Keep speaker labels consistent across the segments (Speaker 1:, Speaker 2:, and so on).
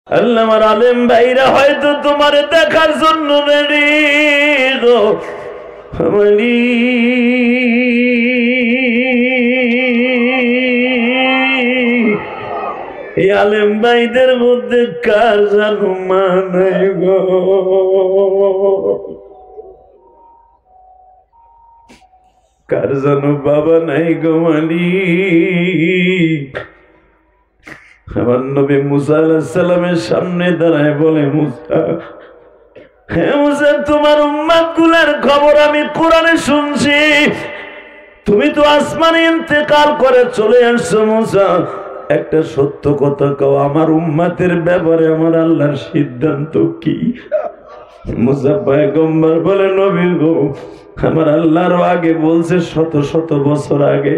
Speaker 1: আল্লাহ আমার আলেম ভাইরা হয়তো তোমার দেখার জন্য রেডি গো আমারি এই আলেম ভাইদের মধ্যে কার জানো মা নাই গো, কার জানো বাবা নাই গো মালিক। আমার নবী মুসা আলাইহিস সালামের সামনে দাঁড়ায় বলে, মুসা, হে মুসা, তোমার উম্মত গুলার খবর আমি কোরআনে শুনছি, তুমি তো আসমানে ইন্তেকাল করে চলে আসছো। মুসা, একটা সত্য কথা কও, আমার উম্মতের ব্যাপারে আমার আল্লাহর সিদ্ধান্ত কি? মুসা পয়গম্বর বলে, নবী গো, আমার আল্লাহর আগে বলছে শত শত বছর আগে,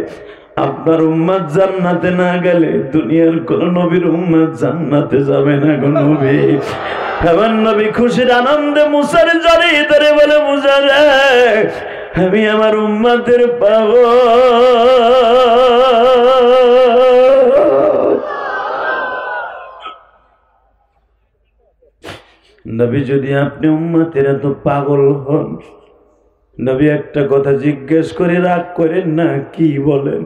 Speaker 1: আপনার উম্মত জান্নাতে না গেলে দুনিয়ার কোন নবীর উম্মত জান্নাতে যাবে না গো নবী। আমার নবী খুশির আনন্দে মুসার জড়িয়ে ধরে বলে, মুসা রে, আমি আমার উম্মতের পাবো। নবী, যদি আপনি উম্মতের এত পাগল হন, নবী একটা কথা জিজ্ঞেস করে রাগ করেন না, কি বলেন?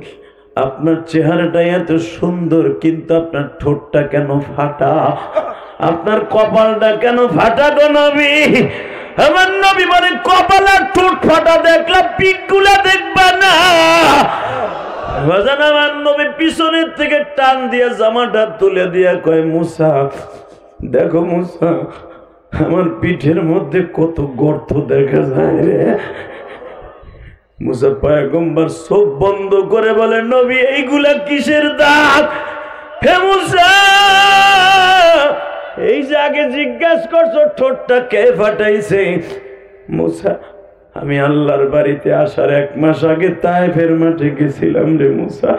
Speaker 1: আপনার চেহারাটা এত সুন্দর, কিন্তু আপনার ঠোঁটটা কেন ফাটা? আপনার কপালটা কেন ফাটা গো নবী? আমার নবী বলে, কপাল আর ঠোঁট ফাটা দেখলা পিঠগুলা দেখবা না। আমার নবী পিছনের থেকে টান দিয়ে জামাটা তুলে দিয়ে কয়, মুসা দেখো মুসা, আমার পিঠের মধ্যে কত গর্ত দেখা যায় রে। মুসা পয়গম্বর চোখ বন্ধ করে বলে, নবী এইগুলা কিসের দাগ? হে মুসা, এই যে আগে জিজ্ঞাসা করছো ঠোঁটটা কে ফাটাইছে? মুসা, আমি আল্লাহর বাড়িতে আসার 1 মাস আগে তায়েফের মাঠে গেছিলাম রে মুসা।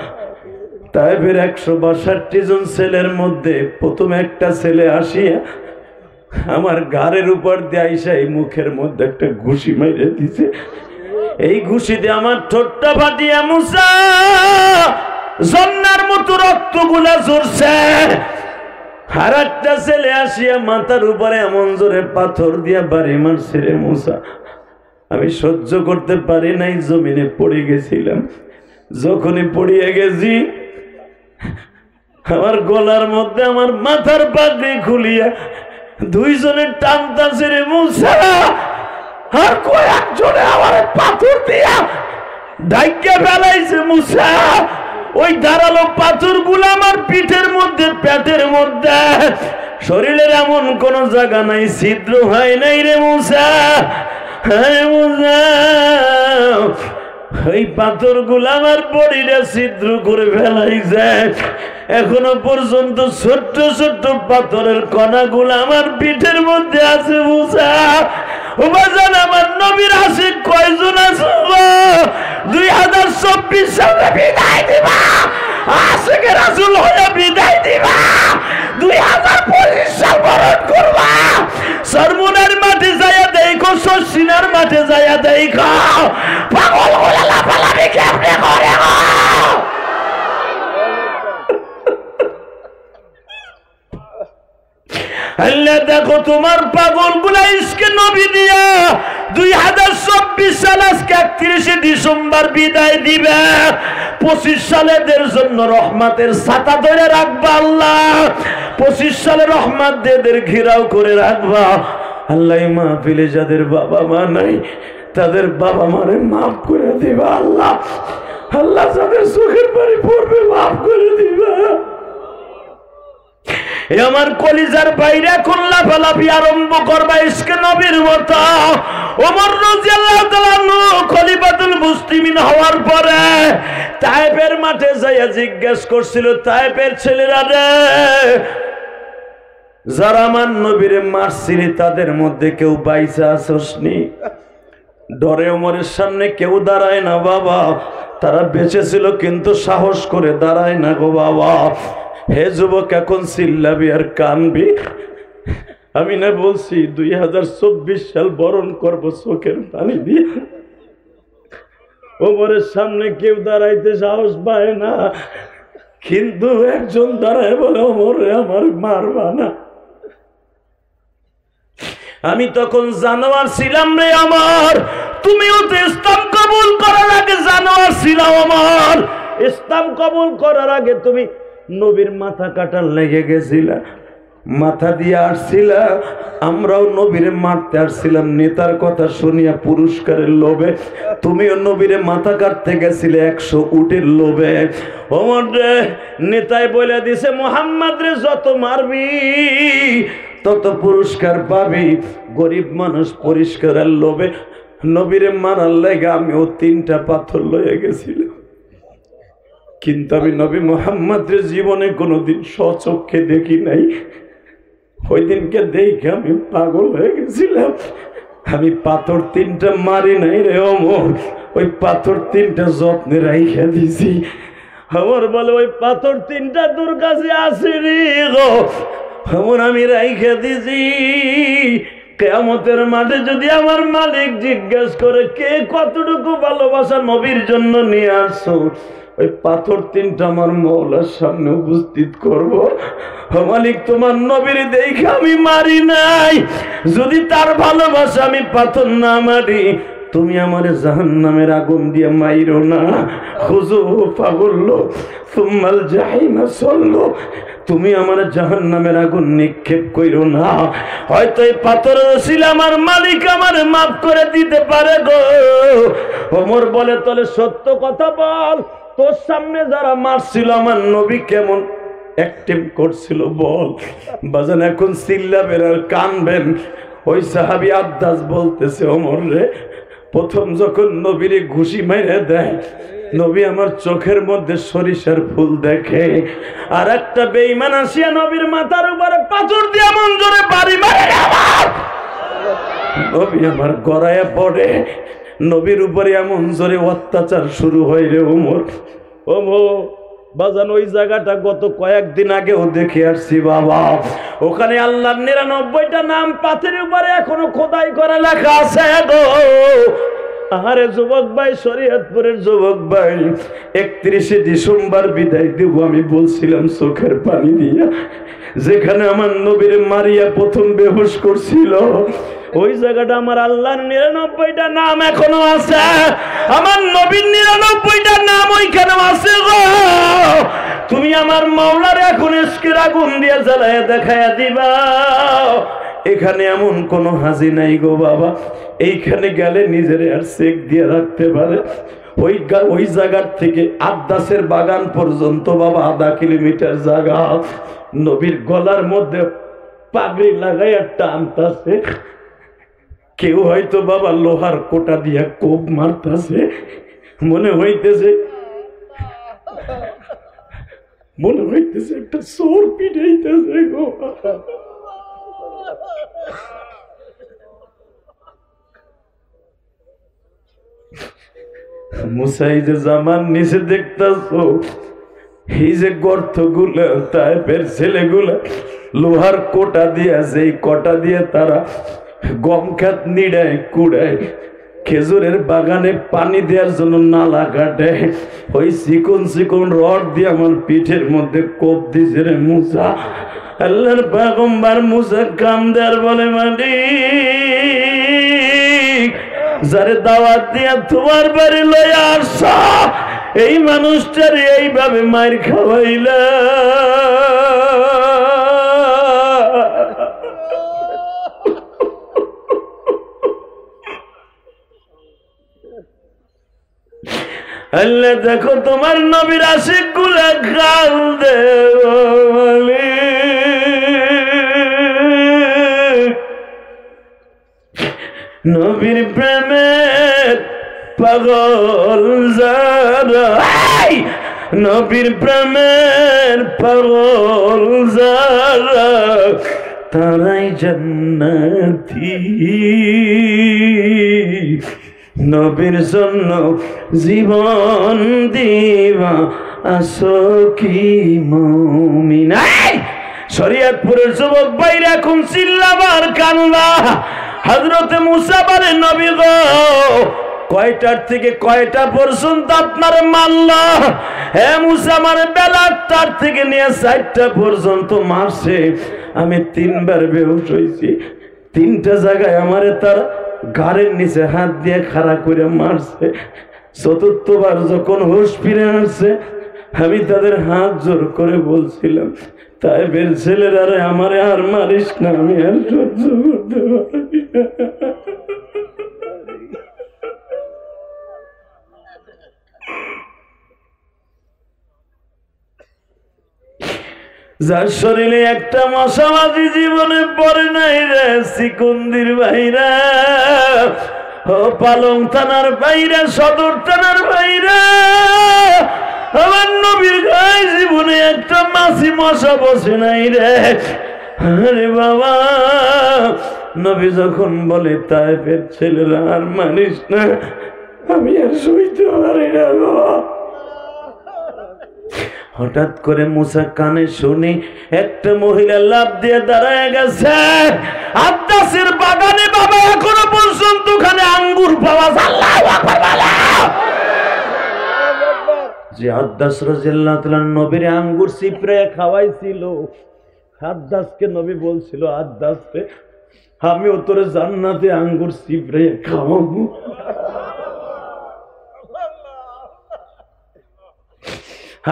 Speaker 1: তায়েফের 162 জন ছেলের মধ্যে প্রথম একটা ছেলে আসিয়া আমার ঘাড়ের উপর দিয়ে আইসা এই মুখের মধ্যে একটা ঘুষি মেরে দিছে। এই ঘুষিতে আমার ঠোঁটটা ফাটিয়া মুসা জন্নার মতো রক্তগুলা ঝরছে। আর একটা ছেলে আসিয়া মাথার উপরে এমন জোরে পাথর দিয়া বাড়ি মারছে রে মুসা, আমি সহ্য করতে পারি নাই, জমিনে পড়ে গেছিলাম। যখনই পড়িয়ে গেছি, আমার গলার মধ্যে আমার মাথার পাগড়ি খুলিয়া 2 জনে টানতাছে রে মুসা। আর কয়েকজনে আমার পাথর দিয়া ডাইকা ফেলাইছে মুসা। ওই ধারালো পাথর গুলো আমার পিঠের মধ্যে, পেটের মধ্যে, শরীরের এমন কোন জায়গা নাই ছিদ্র হয় নাই রে মুসা। হ্যাঁ মুসা, ওই পাথর গুলো আমার বডিটা ছিদ্র করে ফেলাইছে। এখনো পর্যন্ত ছোট্ট ছোট্ট পাথরের কণাগুলো আমার পিঠের মধ্যে আছে মুসা। ওবাজান, আমার নবীর আশিক কয়জন আছে? 2024 সালে বিদায় দিবা, আশিকের রাসূল হয়ে বিদায় দিবা, 2025 সাল বরণ করবা। সরমুনার মাঠে যাইয়া দেখো, শশিনার মাঠে যাইয়া দেখো, পাগল হলে লাফালাফি কেমনে করে গো। আল্লাহ দেখো তোমার পাগল গুলা ইশকে নবী দিয়া 2024 সাল আজকে 31 ডিসেম্বর বিদায় দিবে। 25 সালেদের জন্য রহমতের ছাতা ধরে রাখবা আল্লাহ। 25 সালে রহমত দেদের ঘেরাও করে রাখবা আল্লাহ। মাহফিলে যাদের বাবা মা নাই, তাদের বাবা মারে মাফ করে দিবা আল্লাহ। আল্লাহ যাদের চোখের পানি পড়বে মাফ করে দিবা। আমার কলিজার বাইরে এখন লাফালাফি আরম্ভ করবা ইশকে নবীর মতো। ওমর রাদিয়াল্লাহু তাআলা আনহু খলিফাতুল মুসলিমিন হওয়ার পরে তায়েফের মাঠে যাইয়া জিজ্ঞেস করছিল, তায়েফের ছেলেরা রে, যারা আমার নবীরে মারছিল তাদের মধ্যে কেউ বাইসা আসসনি? ডরে ওমরের সামনে কেউ দাঁড়ায় না বাবা। তারা বেঁচে ছিল কিন্তু সাহস করে দাঁড়ায় না গো বাবা। হে যুবক, এখন চিল্লাবি আর কানবি? আমি না বলছি 2024 সাল বরণ করবো চোখের পানি দিয়ে। ওমরের সামনে কেউ দাঁড়াইতে সাহস পায় না, কিন্তু একজন দাঁড়ায় বলে, ওমরে আমার মারবা না। আমি তখন জানোয়ার ছিলাম রে আমার, তুমিও তো ইসলাম কবুল করার আগে জানোয়ার ছিলাম আমার। ইসলাম কবুল করার আগে তুমি নবীর মাথা কাটার লেগে গেছিলা, মাথা দিয়ে আসছিলা। আমরাও নবীরে মারতে আসছিলাম নেতার কথা শুনিয়া পুরস্কারের লোভে, তুমিও নবীরে মাথা কাটতে গেছিলে 100 উটের লোভে। ওমর রে, নেতায় বলে দিছে মুহাম্মদ রে যত মারবি তত পুরস্কার পাবি। গরিব মানুষ পরিষ্কারের লোভে নবীরে মারার লেগে আমিও 3টা পাথর লয়ে গেছিলাম, কিন্তু আমি নবী মুহাম্মদের জীবনে কোনোদিন স্বচক্ষে দেখি নাই। ওই দিনকে দেখে আমি পাগল হয়ে গেছিলাম। আমি পাথর 3টা মারি নাই রে ওমর, ওই পাথর 3টা যত্নে রাইখা দিছি। আমার বলে ওই পাথর 3টা তোর কাছে আসেনি গো, আমার আমি রাইখা দিছি। কিয়ামতের মাঠে যদি আমার মালিক জিজ্ঞেস করে কে কতটুকু ভালোবাসা নবীর জন্য নিয়ে আসছো, ওই পাথর 3টা আমার মওলার সামনে উপস্থিত করব। মালিক তোমার নবীর দেখে আমি মারি নাই, যদি তার ভালোবাসা আমি পাথর না মারি তুমি আমারে জাহান্নামের আগুন দিয়ে মাইরো না। খুজু ফাগুল্লো সুম্মাল জাহিমা সল্লো, তুমি আমার জাহান্নামের আগুন নিক্ষেপ কইরো না। হয়তো এই পাথর ছিল আমার মালিক আমারে মাফ করে দিতে পারে গো। ওমর বলে তাহলে সত্য কথা বল, তোর সামনে যারা মারছিল আমার নবী কেমন অ্যাক্টিং করছিল বল। বাজান এখন চিল্লাবেন আর কানবেন। ওই সাহাবী আব্বাস বলতেছে ওমর রে, প্রথম যখন নবীরে ঘুষি মেরে দেয় নবী আমার চোখের মধ্যে সরিষার ফুল দেখে, আর একটা বেঈমান আসিয়া নবীর মাথার উপরে পাথর দিয়ে এমন জোরে বাড়ি মারে নবী আমার গড়াইয়া পড়ে। নবীর উপরে এমন জোরে অত্যাচার শুরু হয় রে ওমর। ওমর বাজান ওই জায়গাটা গত কয়েকদিন আগেও দেখে আসছি বাবা, ওখানে আল্লাহর 99টা নাম পাথরের উপরে এখনো খোদাই করা লেখা আছে গো। আরে যুবক ভাই, শরীয়তপুরের যুবক ভাই, 31শে ডিসেম্বর বিদায় দেব আমি বলছিলাম চোখের পানি দিয়া, যেখানে আমার নবীর মারিয়া প্রথম বেহুশ করছিল ওই জায়গাটা আমার আল্লাহর 99টা নাম এখনো আছে, আমার নবীর 99টা নাম ওইখানে আছে গো। তুমি আমার মাওলার এখন ইশকের আগুন দিয়ে জ্বালায় দেখায়া দিবা। এখানে এমন কোন হাজি নাই গো বাবা, এইখানে গেলে নিজের আর চেক দিয়ে রাখতে পারে। ওই জায়গার থেকে আব্বাসের বাগান পর্যন্ত বাবা 1/2 কিলোমিটার জায়গা। নবীর গলার মধ্যে পাগড়ি লাগাইয়া টানতাছে, কেউ হয়তো বাবা লোহার কোটা দিয়া কোপ মারতাছে, মনে হইতেছে একটা চোর পিটাইতেছে গো। মুসাই যে জামান নিচে দেখতেছো, এই যে গর্ত গুলো তাইপের ছেলেগুলা লোহার কোটা দিয়ে, যেই কোটা দিয়ে তারা গম খাত নিড়ায় কুড়ায়, খেজুরের বাগানে পানি দেওয়ার জন্য নালা কাটে, ওই চিকন চিকন রড দিয়ে আমার পিঠের মধ্যে কোপ দিছে রে মুসা। আল্লাহর পয়গম্বর মুসা কান্দে আর বলে মালিক, যারে দাওয়াত দিয়া তোমার বাড়ি লইয়া আসা এই মানুষটার এইভাবে মার খাওয়াইলা। আল্লাহ দেখো তোমার নবীর আশিক গুলা কান্দে, নবীর প্রেমের পাগল যারা, নবীর প্রেমের পাগল যারা তারাই জান্নাতি। নবীর জন্য জীবন দিবা আসো কি মুমিন। শরীয়তপুরের যুবক ভাইরা এখন চিল্লাবার কান্না। হযরতে মুসা বলে নবী গো, কয়টার থেকে কয়টা পর্যন্ত আপনার মারল? হে মুসা, আমার বেলা 8টার থেকে নিয়ে 4টা পর্যন্ত মারছে, আমি 3বার বেহুশ হয়েছি। তিনটা জায়গায় আমারে তার ঘাড়ের নিচে হাত দিয়ে খাড়া করে মারছে। চতুর্থবার যখন হুঁশ ফিরে আসছে, আমি তাদের হাত জোর করে বলছিলাম, তাইবের ছেলেরা আমারে আর মারিস না, আমি আর সহ্য করতে পারি না। যার শরীরে একটা মশামাছি জীবনে পড়ে নাই রে, সিকুন্দির বাইরা, ও পালং থানার বাইরা, সদর থানার বাইরা, আমার নবীর গায়ে জীবনে একটা মাছি মশা বসে নাই রে। আরে বাবা, নবী যখন বলে তাইফের ছেলেরা আর মানিস না, আমি আর সইতে পারি না গো। হঠাৎ করে মুসা কানে শুনি একটা মহিলা লাফ দিয়ে দাঁড়ায় গেছে আব্বাসের বাগানে। বাবা, এখনো পর্যন্ত ওখানে আঙ্গুর পাওয়া যায়। আল্লাহু আকবার বলো। যে আব্বাস রাদিয়াল্লাহু তাআলা নবীর আঙ্গুর চিপড়ে খাওয়াইছিল, আব্বাসকে নবী বলছিল, আব্বাস রে, আমি তোরে জান্নাতে আঙ্গুর চিপড়ে খাওয়াবো।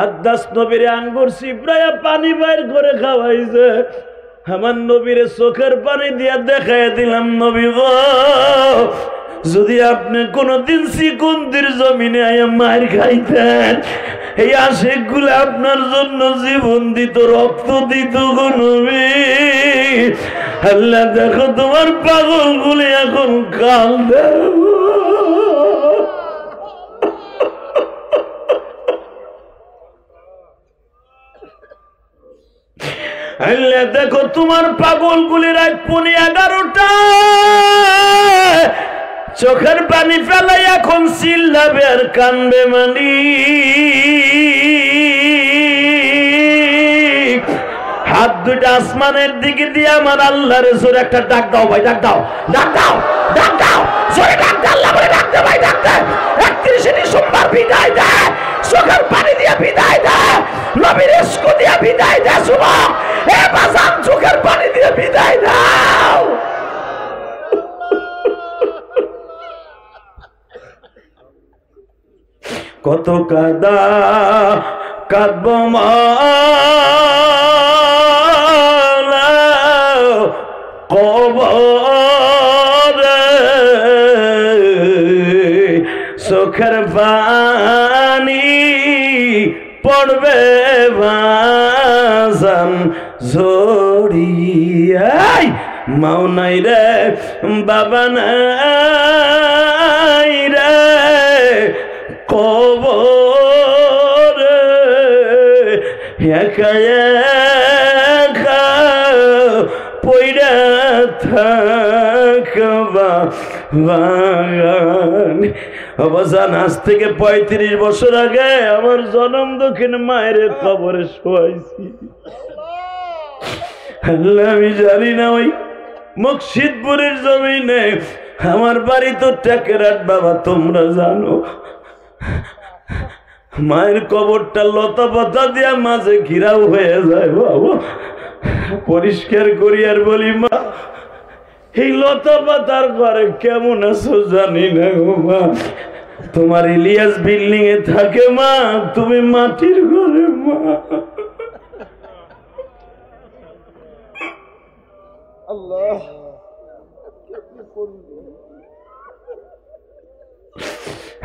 Speaker 1: আব্বাস নবীর আঙ্গুর চিপড়াইয়া পানি বাইর করে খাওয়াইছে। আমার নবীর চোখের পানি দিয়া দেখাই দিলাম, নবী গো, যদি আপনি কোনদিন সিকুন্দির জমিনে আয়া মার খাইতেন, এই আশিক গুলো আপনার জন্য জীবন দিত, রক্ত দিত গো নবী। আল্লাহ দেখো তোমার পাগল গুলি এখন কাল দেব। আল্লাহ দেখো তোমার পাগল গুলি রাত 11:30 চোখের পানি ফেলাই এখন চিল্লাবে আর কানবে মানি। হাত দুটা আসমানের দিকে দিয়ে আমার আল্লাহর জোরে একটা ডাক দাও ভাই, ডাক দাও, ডাক দাও, ডাক দাও, জোরে ডাক দাও, আল্লাহ বলে ডাক দাও ভাই, ডাক দাও। 31 ডিসেম্বর বিদায় দেয়, চোখের পানি দিয়ে বিদায় দেয়, নবীর ইশক দিয়ে বিদায় দেয়। যুবক, এ বাজান, চোখের পানি দিয়ে বিদায় দাও। কত কাদা কাঁদব মাওলা কবরে, চোখের পানি পড়বে বাজান ঝরিয়াই। মাও নাই রে, বাবা নাই রে, কবরে একা একা পইড়া থাকবা বাগান। অবসান আজ থেকে 35 বছর আগে আমার জন্ম দক্ষিণ মায়ের কবরে শোয়াইছি। আল্লাহ, আমি জানি না ওই মুর্শিদপুরের জমিনে আমার বাড়ি তো টেকেরাট বাবা, তোমরা জানো। মায়ের কবরটা লতা পাতা দিয়া মাঝে ঘিরাও হয়ে যায় বাবা। পরিষ্কার করি আর বলি, মা, এই লতা পাতার ঘরে কেমন আছো জানি না গো মা। তোমার ইলিয়াস বিল্ডিং এ থাকে মা, তুমি মাটির ঘরে মা।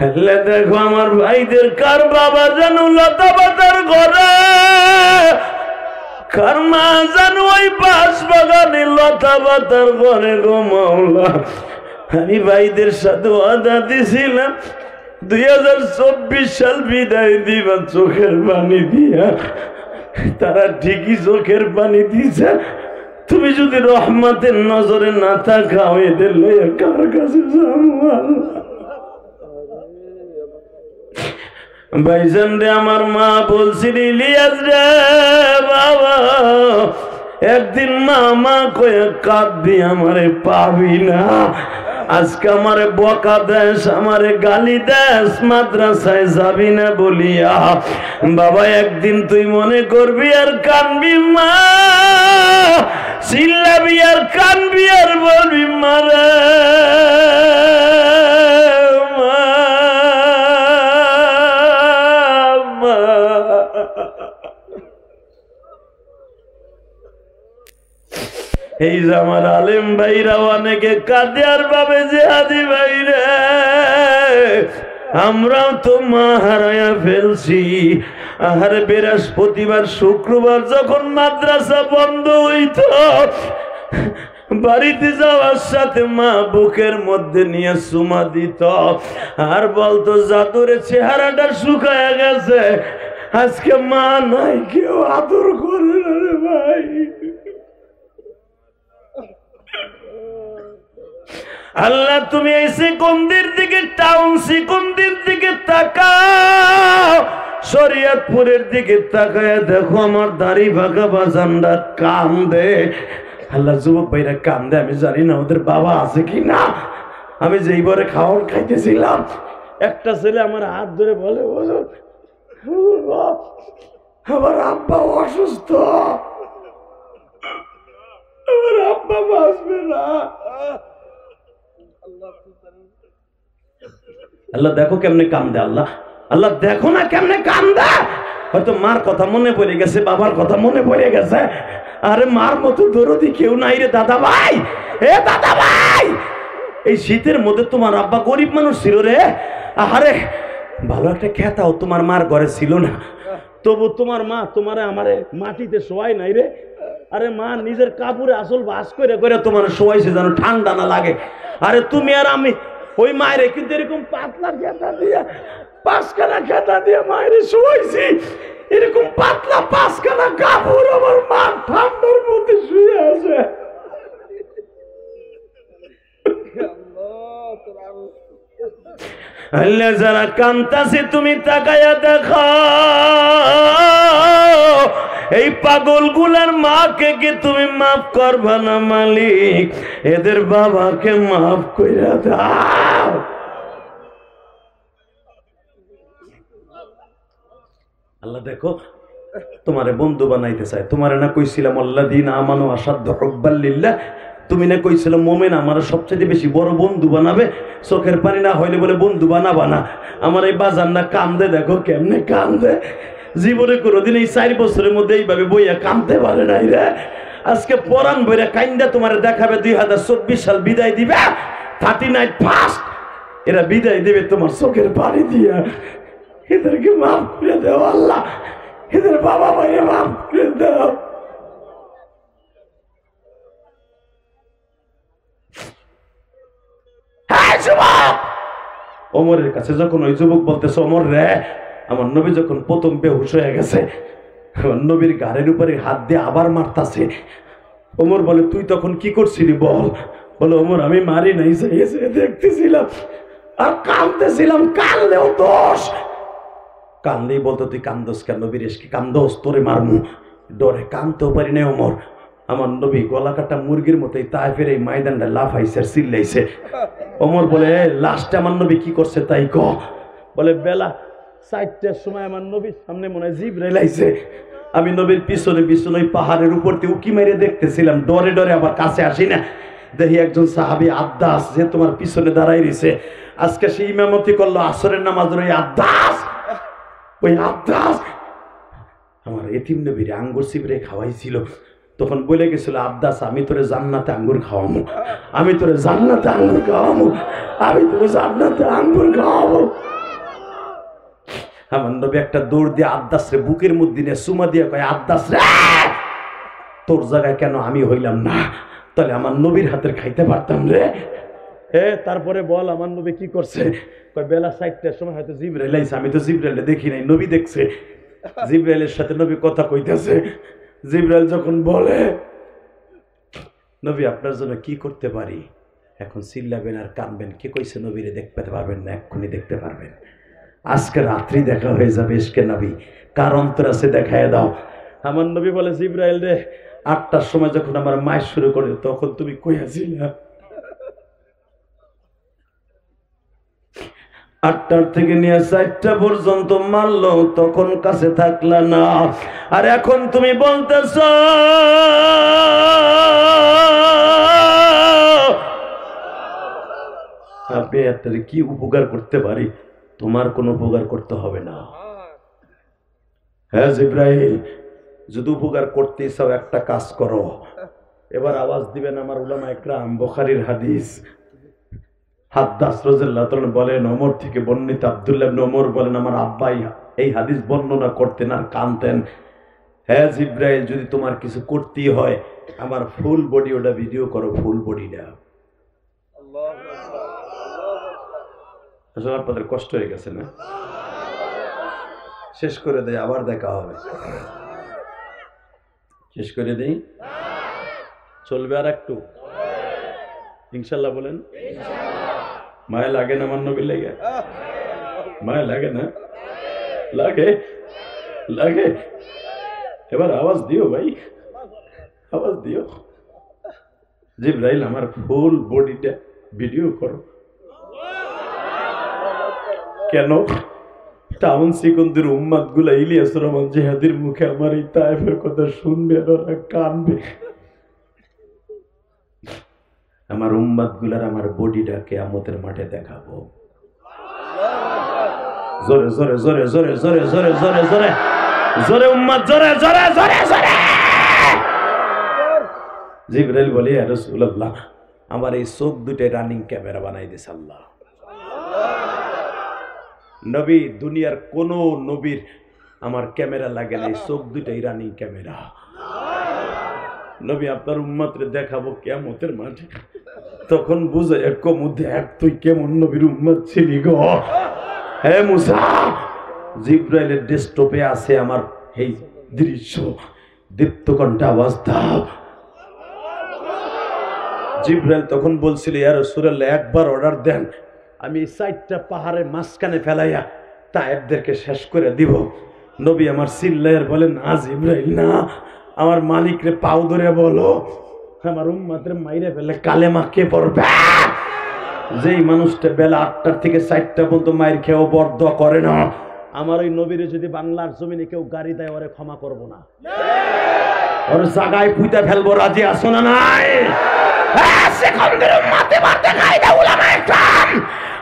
Speaker 1: আল্লাহ, দেখো আমার ভাইদের কার বাবা জানো লতা পাতার ঘরে, কার মা জানো ওই বাস বাগানে লতা পাতার ঘরে গো মাওলা। আমি ভাইদের সাথে ওয়াদা দিছিলাম 2024 সাল বিদায় দিবা চোখের পানি দিয়া। তারা ঠিকই চোখের পানি দিছে। তুমি যদি রহমতের নজরে না থাকাও, এদের লইয়া কার কাছে যাবো? ভাইজান রে, আমার মা বলছিল, ইলিয়াস রে বাবা, একদিন মা মা কয়ে কাঁদবি, আমারে পাবি না। আজকে আমারে বকা দেশ, আমারে গালি দেশ, মাদ্রাসায় যাবি না বলিয়া। বাবা, একদিন তুই মনে করবি আর কানবি, মা চিল্লাবি আর কানবি আর বলবি মারে এই যে আমার আলেম ভাইরা অনেকে কাঁদে আর ভাবে যে হাদি ভাইরে আমরাও তো মা হারায়া ফেলছি। আর বৃহস্পতিবার শুক্রবার যখন মাদ্রাসা বন্ধ হইত বাড়িতে যাওয়ার সাথে মা বুকের মধ্যে নিয়ে চুমা দিত আর বলতো জাদুরে চেহারাটা শুকায়া গেছে, আজকে মা নাই, কেউ আদর করে না রে ভাই। আল্লাহ তুমি এই সিকন্দির দিকে, টাউন সিকন্দির দিকে তাকাও, শরীয়তপুরের দিকে তাকায় দেখো আমার দাড়ি ভাগা বাজানরা কান্দে। আল্লাহ যুবক ভাইরা কান্দে, আমি জানি না ওদের বাবা আছে কি না। আমি যেই বরে খাওয়ার খাইতেছিলাম একটা ছেলে আমার হাত ধরে বলে আমার আব্বা অসুস্থ, আমার আব্বা বাঁচবে না। আল্লাহ দেখো কেমনে কান্দে, আল্লাহ আল্লাহ দেখো না কেমনে কান্দে। হয়তো মার কথা মনে পড়ে গেছে, বাবার কথা মনে পড়ে গেছে। আরে মার মতো দরদি কেউ নাই রে দাদা ভাই। এ দাদা ভাই, এই শীতের মধ্যে তোমার আব্বা গরিব মানুষ ছিল রে। আরে ভালো একটা খেতাও তোমার মার ঘরে ছিল না, তবু তোমার মা তোমারে আমারে মাটিতে শোয়াই নাই রে। আরে মা নিজের কাপড়ে আসল বাস করে করে তোমার শোয়াইছে যেন ঠান্ডা না লাগে। আরে তুমি আর আমি ওই মায়ের কিন্তু এরকম পাতলা খেতা দিয়ে, পাঁচখানা খেতা দিয়ে মায়ের শোয়াইছি, এরকম পাতলা পাঁচখানা কাপড় আমার মা ঠান্ডার মধ্যে শুয়ে আছে। আল্লাহ যারা কান্তাছে তুমি তাকায়া দেখো, এই পাগল গুলার মাকে কি তুমি মাফ করবা না মালিক? এদের বাবাকে মাফ কইরা দাও। আল্লাহ দেখো তোমারে বন্ধু বানাইতে চায়। তোমারে না কইছিলাম আল্লাযীনা আমানু আশাদ্দু হুব্বাল লিল্লাহ, তুমি না কইছিল মুমিন আমার সবচেয়ে বেশি বড় বন্ধু বানাবে, চোখের পানি না হইলে বলে বন্ধু বানাবা না। আমার এই বাজার না কান্দে, দেখো কেমনে কান্দে। জীবনে কোনোদিন এই 4 বছরের মধ্যে এইভাবে বইয়া কান্দতে পারে নাই রে। আজকে পরাণ বইরা কাইন্দা তোমার দেখাবে 2024 সাল বিদায় দিবে, 39 ফার্স্ট এরা বিদায় দেবে তোমার চোখের পানি দিয়া। এদেরকে মাফ করে দাও আল্লাহ, এদের বাবা মায়ের মাফ করে দাও। ওমরের কাছে যখন ওই যুবক বলতেছে ওমর রে, আমার নবী যখন প্রথম বেহুশ হয়ে গেছে, নবীর গাড়ির উপরে হাত দিয়ে আবার মারতাছে। ওমর বলে তুই তখন কি করছিলি বল? বলে ওমর আমি মারি নাই, দেখতেছিলাম আর কাঁদতেছিলাম। কানলেও দোষ, কানলেই বলতো তুই কান্দোস কেন? নবীর এসে কান্দোস, তোরে মারমু। ডরে কানতেও পারি না ওমর। আমার নবী গলা কাটা মুরগির মতোই তাইফের এই ময়দানটা লাফাইছে আর চিল্লাইছে। ওমর বলে লাস্টে আমার নবী কি করছে তাই ক। বলে বেলা 4টার সময় আমার নবীর সামনে মনে হয় জিবরাইল আইছে। আমি নবীর পিছনে পিছনে ওই পাহাড়ের উপর দিয়ে উকি মেরে দেখতেছিলাম, ডরে ডরে আবার কাছে আসি না। দেখি একজন সাহাবী আদ্দাস যে তোমার পিছনে দাঁড়াই রয়েছে। আজকে সে ইমামতি করলো আসরের নামাজের। ওই আদ্দাস, ওই আদ্দাস আমার এতিম নবীর আঙ্গুর চিবড়ে খাওয়াইছিল। তখন বলে গেছিল আব্দাস আমি তোরে জান্নাতে আঙ্গুর খাওয়াবো, আমি তোরে জান্নাতে আঙ্গুর খাওয়াবো, আমি তোরে জান্নাতে আঙ্গুর খাওয়াবো। আমার নবী একটা দৌড় দিয়ে আব্দাস রে বুকের মধ্যে নিয়ে চুমা দিয়ে কয় আব্দাস রে তোর জায়গায় কেন আমি হইলাম না? তাহলে আমার নবীর হাতের খাইতে পারতাম রে। তারপরে বল আমার নবী কি করছে? কয় বেলা 4টার সময় হয়তো জিবরাইল আইছে, আমি তো জিবরাইলে দেখি নাই, নবী দেখছে। জিবরাইলের সাথে নবী কথা কইতেছে। জিবরাইল যখন বলে নবী আপনার জন্য কি করতে পারি, এখন চিল্লাবেন আর কাঁদবেন। কে কইছে নবীরে দেখতে পারবেন না? এক্ষুনি দেখতে পারবেন, আজকে রাত্রি দেখা হয়ে যাবে। ইশকে নবী কার অন্তর আছে দেখায় দাও। আমার নবী বলে জিবরাইল রে 8টার সময় যখন আমার মায়ের শুরু করে তখন তুমি কই আছিলা? 8টার থেকে নিয়ে 4টা পর্যন্ত মারলো, তখন কাছে থাকলা না। আর এখন তুমি বলতেছ আপনি আপনার কি উপকার করতে পারি? তোমার কোনো উপকার করতে হবে না। হ্যাঁ জিব্রাইল, যদি উপকার করতে চাও একটা কাজ করো। এবার আওয়াজ দিবেন আমার উলামা ইকরাম। বুখারীর হাদিস, হাদ্দাস রাদিয়াল্লাহু তাআলা বলেন, ওমর থেকে বর্ণিত, আব্দুল্লাহ ইবনে ওমর বলেন, আমার আব্বাই এই হাদিস বর্ণনা করতেন আর কানতেন। হ্যাঁ জিব্রাইল, যদি তোমার কিছু করতেই হয় আমার ফুল বডি ওটা ভিডিও করো, ফুল বডিটা। আসলে আপনাদের কষ্ট হয়ে গেছে না? শেষ করে দেয়, আবার দেখা হবে। শেষ করে দেই, চলবে আর একটু ইনশাল্লাহ বলেন। মায়া লাগে না আমার নবী লেগে? মায়া লাগে না? লাগে, লাগে। এবার আওয়াজ দিও ভাই, আওয়াজ দিও। জিব্রাইল আমার ফুল বডিটা ভিডিও করো। কেন? টাউন সিকন্দের উম্মাদ গুলা ইলিয়াস রহমান জিহাদির মুখে আমার এই তায়েফের কথা শুনবে আর ওরা কানবে। আমার উম্মাদ গুলার আমার বডিটা কিয়ামতের মাঠে দেখাবো। জোরে জোরে জোরে জোরে জোরে জোরে জোরে জোরে জোরে উম্মাদ, জোরে জোরে জোরে জোরে। জিবরাইল বলে, ইয়া রাসূলুল্লাহ, আমার এই চোখ দুটো রানিং ক্যামেরা বানাই দিয়েছে আল্লাহ। নবী, দুনিয়ার কোন নবীর আমার ক্যামেরা লাগে না, এই চোখ দুটাই রানিং ক্যামেরা। নবী আপনার উম্মতরে দেখাবো কিয়ামতের মাঠে, তখন বুঝে এক মধ্যে এক তুই কেমন নবীর উম্মত ছিলি গো। হে মুসা, জিব্রাইলের ডেস্কটপে আছে আমার এই দৃশ্য, দীপ্তকণ্ঠে আওয়াজ দাও। জিব্রাইল তখন বলছিল, ইয়া রাসূলুল্লাহ, একবার অর্ডার দেন, আমি 4টা পাহাড়ের মাঝখানে ফেলাইয়া তায়েবদেরকে শেষ করে দিব। নবী আমার চিল্লায়ার বলেন, না জিব্রাইল না, আমার মালিকরে পাও ধরে বলো আমার উম্মতের মাইরে ফেলে কালেমা কে পড়বে। যেই মানুষটা বেলা 8টার থেকে 4টা পর্যন্ত মায়ের খেয়েও বরদোয়া করে না, আমার ওই নবীরে যদি বাংলার জমিনে কেউ গাড়ি দেয় ওরে ক্ষমা করবো না, ওর জায়গায় পুঁতে ফেলবো। রাজি আছো না নাই?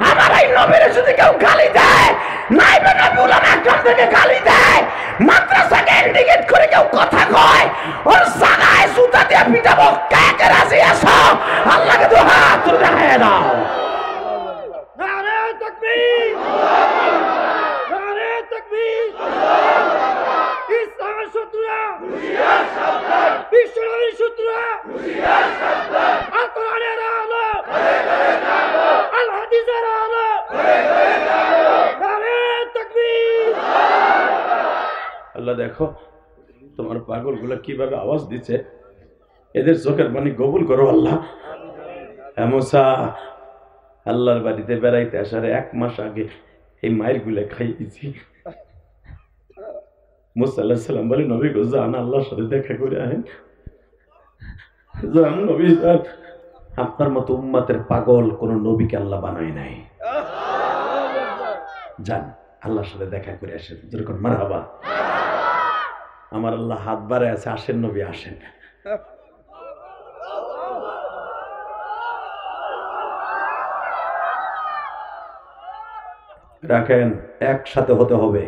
Speaker 1: আমার এই নবীরে যদি কেউ গালি দেয়, নাইবে নবী উলামা একরাম থেকে গালি দেয়, মাদ্রাসাকে ইন্ডিকেট করে কেউ কথা কয়, ওর জায়গায় জুতা দিয়ে পিটাবো। কে কে রাজি আছো? আল্লাহকে দুই হাত তুলে দেখায় দাও। নারে তাকবীর, নারে তাকবীর। ইসলামের শত্রুরা হুঁশিয়ার সাবধান, বিশ্বনবীর শত্রুরা হুঁশিয়ার সাবধান। আল কোরআনের আলো ঘরে ঘরে জাগো, আল হাদিসের আলো ঘরে ঘরে জাগো। নারে তাকবীর। আল্লাহ দেখো তোমার পাগলগুলো কিভাবে আওয়াজ দিচ্ছে, এদের চোখের পানি কবুল করো আল্লাহ। মুসা, আল্লাহর বাড়িতে বেড়াইতে আসার 1 মাস আগে এই মায়ের গুলা খাইয়েছি। মুসা আলাইহিস সালাম বলে, নবী গো যান, আল্লাহর সাথে দেখা করে আহেন। যান নবী যান। আপনার মতো উম্মতের পাগল কোন নবীকে আল্লাহ বানায় নাই। যান, আল্লাহর সাথে দেখা করে আসেন। যেরকম মারহাবা। আমার আল্লাহ হাত বাড়ায় আছে, আসেন নবী আসেন। রাখেন, একসাথে হতে হবে।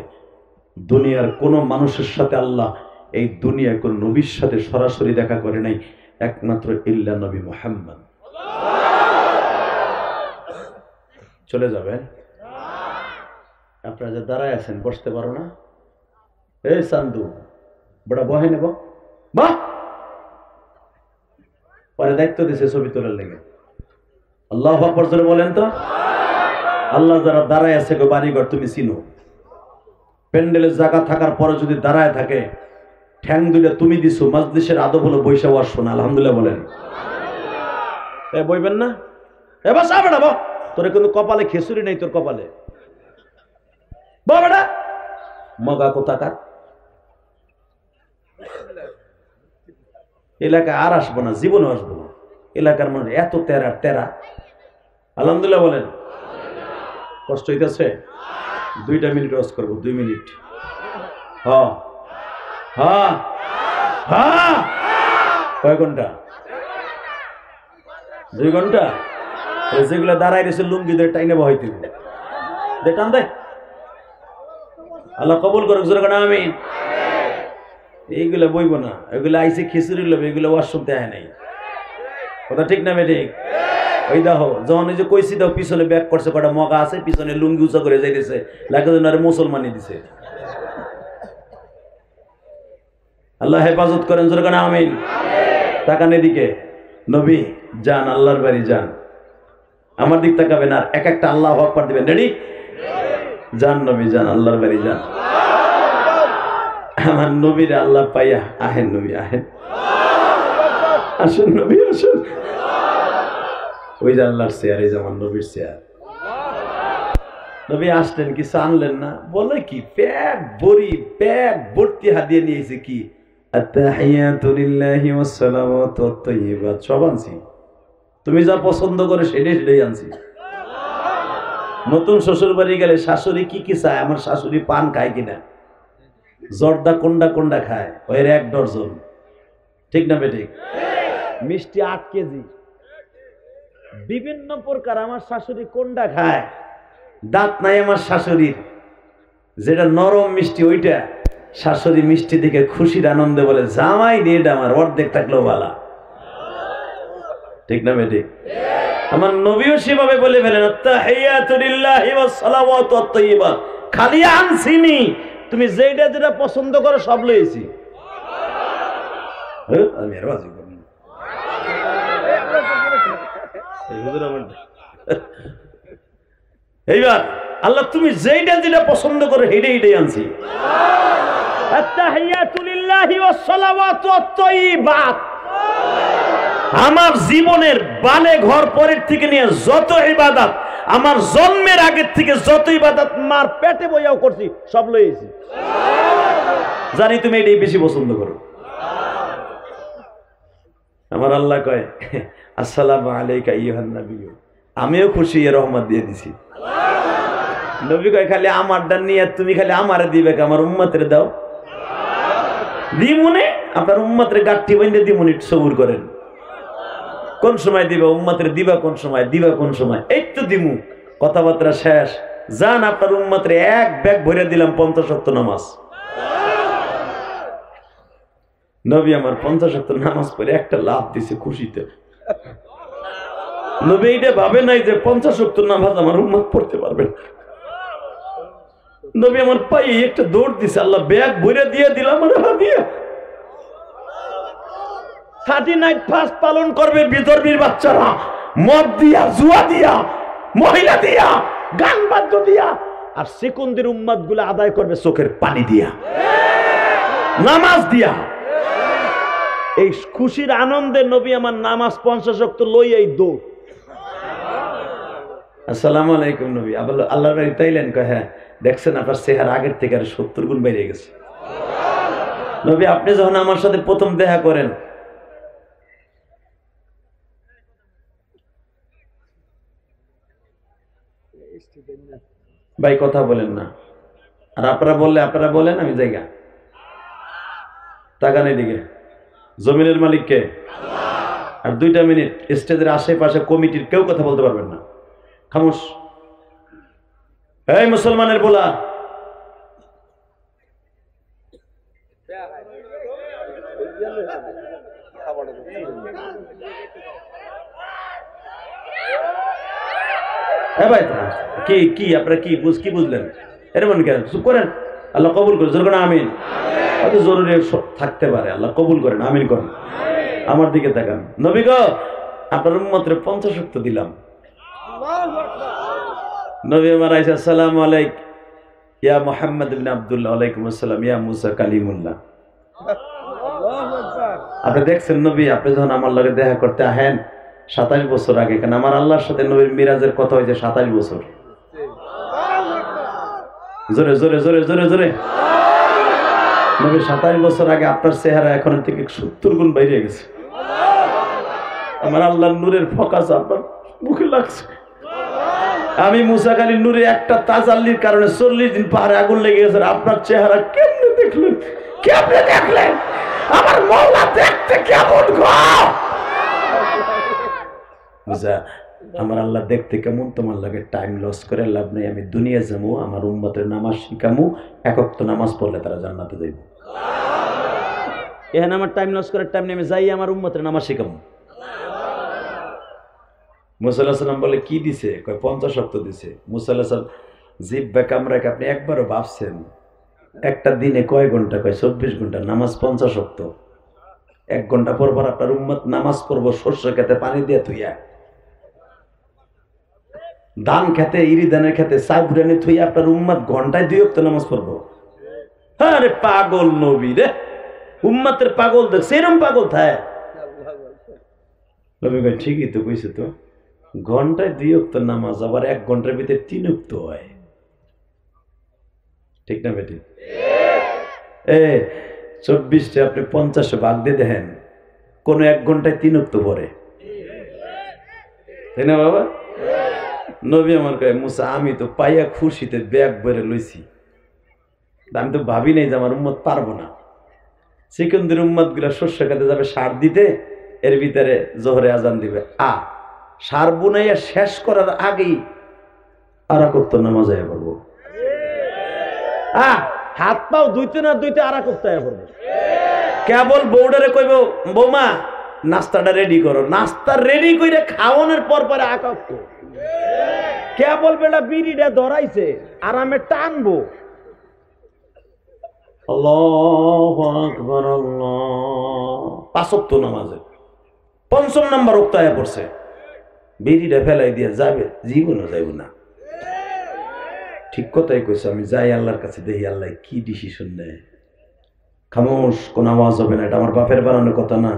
Speaker 1: দুনিয়ার কোন মানুষের সাথে আল্লাহ এই দুনিয়ার কোন নবীর সাথে সরাসরি দেখা করে নাই, একমাত্র ইল্লা নবী মুহাম্মদ। চলে যাবেন? আপনারা যে দাঁড়ায় আছেন, বসতে পারো না? এই চান্দু বড় বহে নেব, বাহ, পরে দায়িত্ব দিছে ছবি তোলার লেগে। আল্লাহু আকবার জোরে বলেন তো। আল্লাহ যারা দাঁড়ায় আছে গো, বাড়িঘর তুমি চিনো, প্যান্ডেলের জায়গা থাকার পরে যদি দাঁড়ায় থাকে, ঠ্যাং দুইটা তুমি দিছো, মাজলিসের আদব হলো বৈশা ওয়াজ শোনা। আলহামদুলিল্লাহ বলেন। বইবেন না? এবার সাবে না, তোর কিন্তু কপালে খেসুরি নেই, তোর কপালে বেটা মগা কোথাকার। এলাকায় আর আসবো না, জীবনে আসবো না। এলাকার মানুষ এত তেরা তেরা। আলহামদুলিল্লাহ বলেন। কষ্ট হইতেছে? 2টা মিনিট ওয়াজ করবো, 2 মিনিট। হ্যাঁ হ্যাঁ হ্যাঁ। কয় ঘন্টা? 2 ঘন্টা। যেগুলো দাঁড়াই রয়েছে লুঙ্গি দিয়ে টাইনে বহাইতে টান দেয়। আল্লাহ কবুল করুক, জোরে কোন আমিন। এইগুলা বইব না, এগুলো আইসে খিচুড়ি লোভ, এগুলো ওয়াশরুম দেয় নাই। কথা ঠিক না বেঠিক? ওই দেখো যখন এই যে কইছি দাও পিছনে ব্যাক করছে, কটা মগা আছে পিছনে লুঙ্গি উঁচা করে যাইতেছে, লাগে যেন আরে মুসলমানি দিছে। আল্লাহ হেফাজত করেন, জোরে কোন আমিন। তাকান এদিকে, নবী যান, আল্লাহর বাড়ি যান। আমার দিক তাকাবেন আর এক একটা আল্লাহু আকবার দিবেন। রেডি? যান নবী যান, আল্লাহর বাড়ি যান। আমার নবীর আল্লাহ পাইয়া আহেন নবী আহেন, আসুন নবী আসুন। ওই যে আল্লাহর চেয়ার, এই যে আমার নবীর চেয়ার। নবী আসলেন, কিছু আনলেন না, বলে কি ব্যাগ ভর্তি হাদিয়া নিয়েছে। কি আত্তাহিয়াতু লিল্লাহি ওয়াস সালাওয়াতু ওয়াত তাইয়্যিবাত, সব আনছি। তুমি যা পছন্দ করে সেটাই আনছি। নতুন শ্বশুর বাড়ি গেলে শাশুড়ি কি কি চায়? আমার শাশুড়ি পান খায় কিনা, জর্দা কোনটা খায়, ওই 1 ডজন, ঠিক না বেঠিক? মিষ্টি 8 কেজি, বিভিন্ন প্রকার আমার শাশুড়ি কোনটা খায়। দাঁত নাই আমার শাশুড়ির, যেটা নরম মিষ্টি ওইটা শাশুড়ি মিষ্টি দিকে খুশির আনন্দে বলে জামাই নিয়ে আমার অর্ধেক থাকলেও ভালা, ঠিক না বেঠিক? আমার নবীও সেভাবে বলে ফেলেন, আত্তাহিয়াতু লিল্লাহি ওয়াস সালাওয়াতু ওয়াত তাইয়্যিবাত। খালি আনছিনি, তুমি যেটা পছন্দ করো সব লইছি। আমি আর বাজি করি না। এইবার আল্লাহ তুমি যেটা পছন্দ করো সেইটাই আনছি। আত্তাহিয়াতু লিল্লাহি ওয়াস সালাওয়াতু ওয়াত তাইয়্যিবাত। আমার জীবনের বালে ঘর পরের থেকে নিয়ে যত ইবাদত, আমার জন্মের আগের থেকে যত ইবাদত মার পেটে বইয়াও করছি, সব লইছি। জানি তুমি এটাই বেশি পছন্দ করো। আমার আল্লাহ কয় আসসালামু আলাইকা আইয়ুহান নবী, আমিও খুশি এর রহমত দিয়ে দিছি। নবী কয় খালি আমারটা নিয়ে তুমি খালি আমারে দিবে, আমার উম্মতের দাও। দিমুনে আপনার উম্মতের গাঠি বাইন্ধে দিমুনি, সবুর করেন। কোন সময় দিবা উম্মতের, দিবা কোন সময়, দিবা কোন সময়, এই তো দিমু। কথাবার্তা শেষ, যান আপনার উম্মতের 1 ব্যাগ ভরে দিলাম 50 ওয়াক্ত নামাজ। নবী আমার 50 ওয়াক্ত নামাজ পড়ে একটা লাভ দিছে খুশিতে। নবী এটা ভাবে নাই যে 50 ওয়াক্ত নামাজ আমার উম্মত পড়তে পারবে। নবী আমার পায়ে একটা দৌড় দিছে, আল্লাহ ব্যাগ ভরে দিয়ে দিলাম আমার হাদিয়া। 39 ফাস্ট পালন করবে বিধর্মীর বাচ্চারা, মদ দিয়া, জুয়া দিয়া, মহিলা দিয়া, গান বাদ্য দিয়া, আর সেকুন্দের উম্মত গুলো আদায় করবে চোখের পানি দিয়া, নামাজ দিয়া। এই খুশির আনন্দে নবী আমার নামাজ 50 ওয়াক্ত লইয়াই দৌড়। আসসালামু আলাইকুম নবী। আল্লাহর বাড়ি তাইলেন, কয় হ্যাঁ। দেখছেন আপনার চেহারা আগের থেকে আর 70 গুণ বেড়ে গেছে। নবী আপনি যখন আমার সাথে প্রথম দেখা করেন, ভাই কথা বলেন না, আর আপনারা বলেন আমি জায়গা। টাকা নেই দিকে, জমিনের মালিক কে? আর 2টা মিনিট স্টেজের আশেপাশে কমিটির কেউ কথা বলতে পারবেন না, খামোশ। এই মুসলমানের বলা, ভাই কি আপনারা কি বুঝলেন? এরকম কেন চুপ করেন? আল্লাহ কবুল করে, জোর করে আমিন। হয়তো জরুরি থাকতে পারে, আল্লাহ কবুল করেন, আমিন করেন। আমার দিকে তাকান। নবী গো আপনার উম্মতের 50 ওয়াক্ত দিলাম। নবী আমার আয়েশা, আসসালামু আলাইকুম ইয়া মুহাম্মদ ইবনে আব্দুল্লাহ। ওয়ালাইকুম আসসালাম ইয়া মুসা কালিমুল্লাহ। আপনি দেখছেন নবী, আপনি যখন আমার লগে দেখা করতে আহেন 27 বছর আগে, কেন আমার আল্লাহর সাথে নবীর মিরাজের কথা হয়েছে 27 বছর। জোরে জোরে জোরে জোরে জোরে। নবী 27 বছর আগে আপনার চেহারা এখন থেকে 70 গুণ বাইরে গেছে। আমার আল্লাহর নূরের ফোকাস আপনার মুখে লাগছে। আমি মুসা খালির নূরে একটা তাজাল্লির কারণে 40 দিন পাহাড়ে আগুন লেগে গেছে। আপনার চেহারা কেমনে দেখলেন? কেমনে দেখলেন? আমার মওলা দেখতে কেমন গো? মুসা, আমার আল্লাহ দেখতে কেমন? তোমার লাগে টাইম লস করে লাভ নেই। আমি দুনিয়া যাবো, আমার উম্মতের নামাজ শিখামু, একক তো নামাজ পড়লে তারা জান্নাতে যাইব। এখানে আমার টাইম লস করার টাইম নেই, আমি যাই আমার উম্মতের নামাজ শিখামু। মুসা আলাইহিস সালাম বলে কি দিছে? কয় 50 ওয়াক্ত দিছে। মুসা আলাইহিস সালাম জিহ্বা কামড়াকে আপনি একবারও ভাবছেন একটা দিনে কয় ঘন্টা? কয় 24 ঘন্টা। নামাজ 50 ওয়াক্ত। 1 ঘন্টা পর পর আপনার উম্মত নামাজ পড়বো সরষে খেতে পানি দিয়ে থুইয়া, ধান খেতে, ইরি ধানের খেতে চা ঘুরানি থুইয়া আপনার উম্মত ঘন্টায় 2 ওয়াক্ত নামাজ পড়বো। আরে পাগল নবী রে, উম্মতের পাগল দেখ, সেরম পাগল থাকে। নবী কয় ঠিকই তো কইছে, তো ঘন্টায় 2 ওয়াক্ত নামাজ, আবার 1 ঘন্টার ভিতরে 3 ওয়াক্ত হয়। ঠিক না বেটি? 24টা আপনি 50 ভাগ দিয়ে দেখেন, কোন 1 ঘন্টায় 3 ওয়াক্ত পড়ে, তাই না বাবা? নবী আমার কয় মুসা, আমি তো পাইয়া খুশিতে ব্যাগ ভরে লইছি, আমি তো ভাবি নাই যে আমার উম্মত পারবো না। সিকন্দের উম্মত গুলা শস্য খেতে যাবে সার দিতে, এর ভিতরে জোহরে আজান দিবে, সার বুনাইয়া শেষ করার আগেই আরাকত নামাজ আয়া পড়বো। হাত পাও ধুইতে না ধুইতে আরাকত আয়া পড়বো। কেবল বউডারে কইব বৌমা নাস্তাটা রেডি করো, নাস্তা রেডি করে খাওয়ানোর পর পরে আকাক্ত। কেবল বেলা বিড়িটা ধরাইছে, আরামে টানবো। আল্লাহু আকবার, আল্লাহ। 5 ওয়াক্ত নামাজে 5ম নাম্বার ওয়াক্ত আয়া পড়ছে, বিড়িটা ফেলাই দিয়ে যাবে, জীবনও যাইব না। ঠিক কথাই কইছে। আমি যাই আল্লাহর কাছে, দেখি আল্লাহ কি ডিসিশন নেয়। খামোশ, কোন আওয়াজ হবে না, এটা আমার বাপের বানানোর কথা না।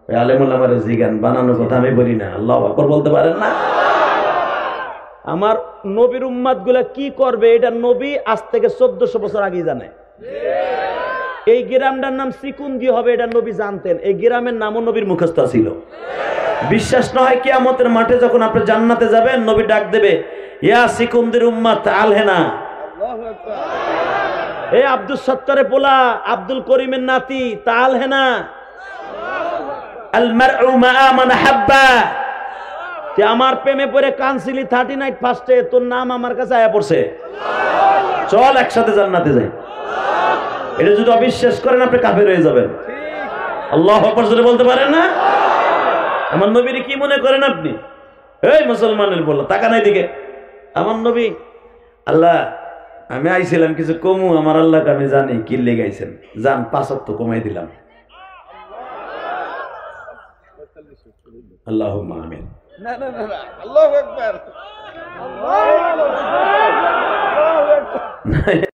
Speaker 1: ওই আলেমুল আমার জিগান বানানোর কথা আমি বলি না। আল্লাহু আকবার বলতে পারেন না? আমার নবীর উম্মাত গুলা কি করবে এটা নবী আজ থেকে 1400 বছর আগে জানে। এই গ্রামটার নাম সিকুন্দি হবে, এটা নবী জানতেন। এই গ্রামের নামও নবীর মুখস্থ ছিল। বিশ্বাস না হয় কিয়ামতের মাঠে যখন আপনি জান্নাতে যাবেন, নবী ডাক দেবে, ইয়া সিকুন্দির উম্মাত আলহেনা। এ আব্দুল সত্তারে পোলা, আব্দুল করিমের নাতি, তাল হেনা। আল মারউ মা মান হাব্বা। তে আমার প্রেমে পড়ে কানসিলি 39 ফার্স্টে, তোর নাম আমার কাছে আয়া পড়ছে, চল একসাথে জান্নাতে যাই। এটা যদি অবিশ্বাস করেন আপনি কাফের হয়ে যাবেন। আল্লাহু আকবার জোরে বলতে পারেন না? আমার নবীর কি মনে করেন আপনি? এই মুসলমানের বলল, টাকা নাই দিকে। আমার নবী, আল্লাহ আমি আইছিলাম কিছু কমু, আমার আল্লাহকে আমি জানি কি লেগাইছেন, যান 5 ওয়াক্ত কমাই দিলাম। আল্লাহুম্মা আমিন। না না না, আল্লাহু আকবার, আল্লাহু আকবার।